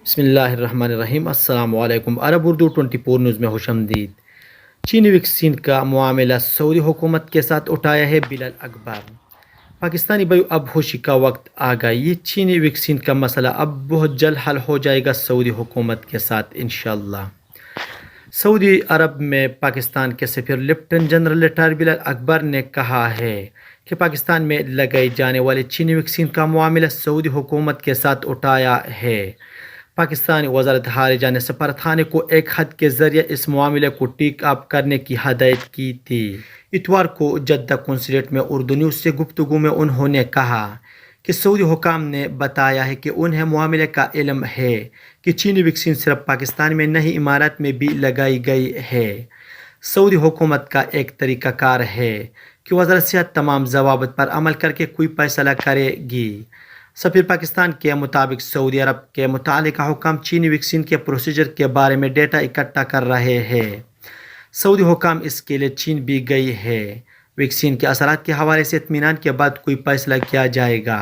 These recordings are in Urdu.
بسم اللہ الرحمن الرحیم۔ السلام علیکم۔ عرب اردو 24 نیوز میں خوش آمدید۔ چینی ویکسین کا معاملہ سعودی حکومت کے ساتھ اٹھایا ہے بلال اکبر۔ پاکستانی بھائیو، اب ہوشی کا وقت آ گیا۔ یہ چینی ویکسین کا مسئلہ اب بہت جلد حل ہو جائے گا سعودی حکومت کے ساتھ انشاءاللہ۔ سعودی عرب میں پاکستان کے سفیر لیفٹیننٹ جنرل ریٹائر بلال اکبر نے کہا ہے کہ پاکستان میں لگائی جانے والے چینی ویکسین کا معاملہ سعودی حکومت کے ساتھ اٹھایا ہے۔ پاکستانی وزارت خارجہ نے سفارتخانے کو ایک خط کے ذریعے اس معاملے کو ٹیک اپ کرنے کی ہدایت کی تھی۔ اتوار کو جدہ قونصلیٹ میں اردو نیوز سے گفتگو میں انہوں نے کہا کہ سعودی حکام نے بتایا ہے کہ انہیں معاملے کا علم ہے کہ چینی ویکسین صرف پاکستان میں نہیں امارات میں بھی لگائی گئی ہے۔ سعودی حکومت کا ایک طریقہ کار ہے کہ وزارت صحت تمام ضوابط پر عمل کر کے کوئی فیصلہ کرے گی۔ سفیر پاکستان کے مطابق سعودی عرب کے متعلقہ حکام چینی ویکسین کے پروسیجر کے بارے میں ڈیٹا اکٹھا کر رہے ہیں۔ سعودی حکام اس کے لیے چین بھی گئی ہے۔ ویکسین کے اثرات کے حوالے سے اطمینان کے بعد کوئی فیصلہ کیا جائے گا۔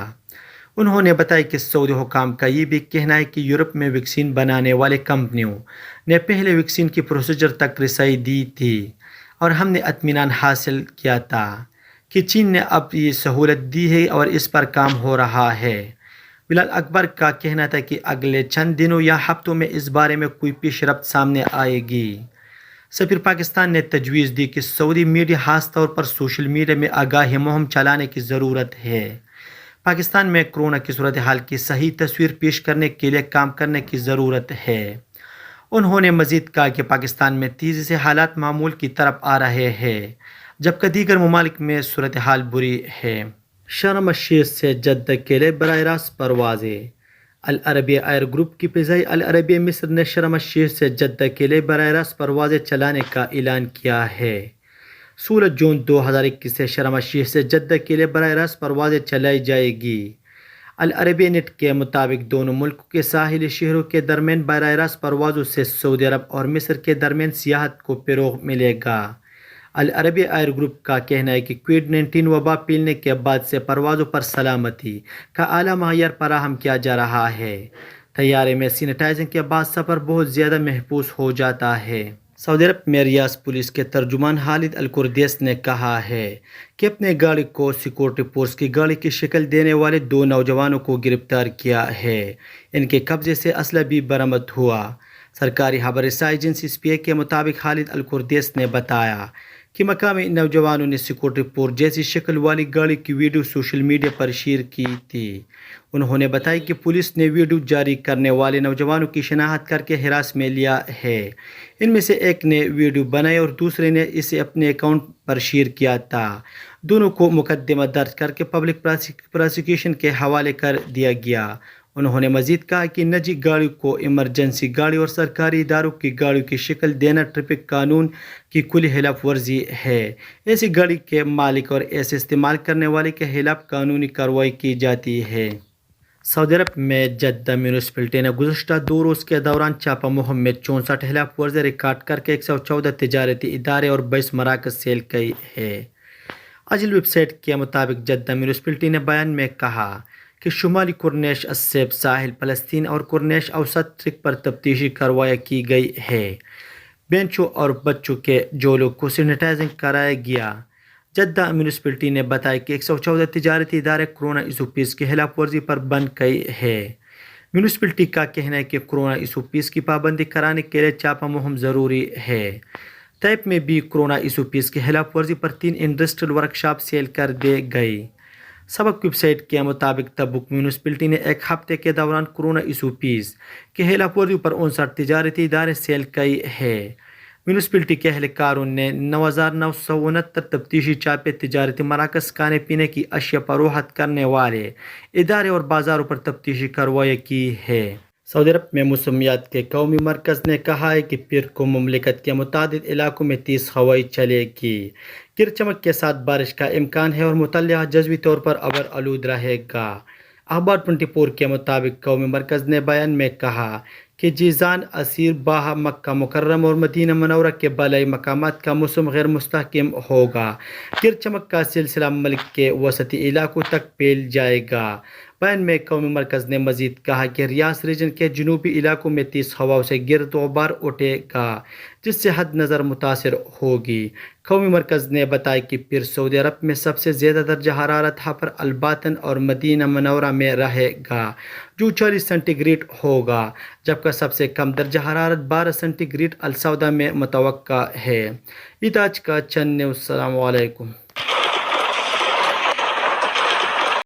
انہوں نے بتایا کہ سعودی حکام کا یہ بھی کہنا ہے کہ یورپ میں ویکسین بنانے والے کمپنیوں نے پہلے ویکسین کی پروسیجر تک رسائی دی تھی اور ہم نے اطمینان حاصل کیا تھا کہ چین نے اب یہ سہولت دی ہے اور اس پر کام ہو رہا ہے۔ بلال اکبر کا کہنا تھا کہ اگلے چند دنوں یا ہفتوں میں اس بارے میں کوئی پیش رفت سامنے آئے گی۔ سفیر پاکستان نے تجویز دی کہ سعودی میڈیا خاص طور پر سوشل میڈیا میں آگاہی مہم چلانے کی ضرورت ہے۔ پاکستان میں کورونا کی صورتحال کی صحیح تصویر پیش کرنے کے لیے کام کرنے کی ضرورت ہے۔ انہوں نے مزید کہا کہ پاکستان میں تیزی سے حالات معمول کی طرف آ رہے ہیں جبکہ دیگر ممالک میں صورتحال بری ہے۔ شرم الشیخ سے جدہ کے لیے براہ راست پروازیں۔ العربیہ ایئر گروپ کی فضائی العربیہ مصر نے شرم الشیخ سے جدہ کے لیے براہ راست پروازیں چلانے کا اعلان کیا ہے۔ 16 جون 2021 سے شرم الشیخ سے جدہ کے لیے براہ راست پروازیں چلائی جائے گی۔ العربیہ نیٹ کے مطابق دونوں ملکوں کے ساحلی شہروں کے درمیان براہ راست پروازوں سے سعودی عرب اور مصر کے درمیان سیاحت کو فروغ ملے گا۔ العربیہ ایئر گروپ کا کہنا ہے کہ کووڈ-19 وبا پھیلنے کے بعد سے پروازوں پر سلامتی کا اعلیٰ معیار فراہم کیا جا رہا ہے۔ طیارے میں سینیٹائزنگ کے بعد سفر بہت زیادہ محفوظ ہو جاتا ہے۔ سعودی عرب میں ریاض پولیس کے ترجمان خالد القردیس نے کہا ہے کہ اپنے گاڑی کو سیکورٹی فورس کی گاڑی کی شکل دینے والے 2 نوجوانوں کو گرفتار کیا ہے۔ ان کے قبضے سے اسلحہ بھی برآمد ہوا۔ سرکاری خبر رساں ایجنسی ایس پی اے کے مطابق خالد القردیس نے بتایا کہ مقامی نوجوانوں نے سیکورٹی فورس جیسی شکل والی گاڑی کی ویڈیو سوشل میڈیا پر شیئر کی تھی۔ انہوں نے بتایا کہ پولیس نے ویڈیو جاری کرنے والے نوجوانوں کی شناخت کر کے حراست میں لیا ہے۔ ان میں سے ایک نے ویڈیو بنائی اور دوسرے نے اسے اپنے اکاؤنٹ پر شیئر کیا تھا۔ دونوں کو مقدمہ درج کر کے پبلک پراسیکیوشن کے حوالے کر دیا گیا۔ انہوں نے مزید کہا کہ نجی گاڑیوں کو ایمرجنسی گاڑی اور سرکاری اداروں کی گاڑیوں کی شکل دینا ٹریفک قانون کی کھلی خلاف ورزی ہے۔ ایسی گاڑی کے مالک اور ایسے استعمال کرنے والے کے خلاف قانونی کارروائی کی جاتی ہے۔ سعودی عرب میں جدہ میونسپلٹی نے گزشتہ 2 روز کے دوران چھاپہ مہم میں 64 خلاف ورزی ریکارڈ کر کے 114 تجارتی ادارے اور 22 مراکز سیل کیے ہیں۔ اجل ویب سائٹ کے مطابق جدہ میونسپلٹی نے بیان میں کہا کہ شمالی کورنیش السیب ساحل فلسطین اور کورنیش اوسط سڑک پر تفتیشی کارروائیاں کی گئی ہے۔ بینچوں اور بچوں کے جھولوں کو سینیٹائزنگ کرایا گیا۔ جدہ میونسپلٹی نے بتایا کہ 114 تجارتی ادارے کورونا ایسوپیز کی خلاف ورزی پر بند کیے ہیں۔ میونسپلٹی کا کہنا ہے کہ کورونا ایسوپیز کی پابندی کرانے کے لیے چھاپہ مہم ضروری ہے۔ طیب میں بھی کورونا ایسوپیز کی خلاف ورزی پر 3 انڈسٹریل ورکشاپ سیل کر دی گئی۔ سبق ویب سائٹ کے مطابق تبوک میونسپلٹی نے ایک ہفتے کے دوران کورونا ایسوپیز کی خلاف ورزی پر 59 تجارتی ادارے سیل کیے ہیں۔ میونسپلٹی کے اہلکاروں نے 9969 تفتیشی چھاپے تجارتی مراکز، کھانے پینے کی اشیاء فروخت کرنے والے ادارے اور بازاروں پر تفتیشی کارروائیاں کی ہے۔ سعودی عرب میں موسمیات کے قومی مرکز نے کہا ہے کہ پیر کو مملکت کے متعدد علاقوں میں تیز ہوائیں چلے گی۔ گرج چمک کے ساتھ بارش کا امکان ہے اور مطلع جزوی طور پر ابر آلود رہے گا۔ اخبار 24 کے مطابق قومی مرکز نے بیان میں کہا کہ جیزان، عسیر، باہا، مکہ مکرمہ اور مدینہ منورہ کے بالائی مقامات کا موسم غیر مستحکم ہوگا۔ گرج چمک کا سلسلہ ملک کے وسطی علاقوں تک پھیل جائے گا۔ بیان میں قومی مرکز نے مزید کہا کہ ریاض ریجن کے جنوبی علاقوں میں تیز ہواؤں سے گرد و غبار اٹھے گا جس سے حد نظر متاثر ہوگی۔ قومی مرکز نے بتایا کہ پھر سعودی عرب میں سب سے زیادہ درجہ حرارت حفر الباطن اور مدینہ منورہ میں رہے گا جو 40 سینٹی گریڈ ہوگا، جبکہ سب سے کم درجہ حرارت 12 سینٹی گریڈ السوداء میں متوقع ہے۔ یہ آج کا چند نیوز۔ السلام علیکم۔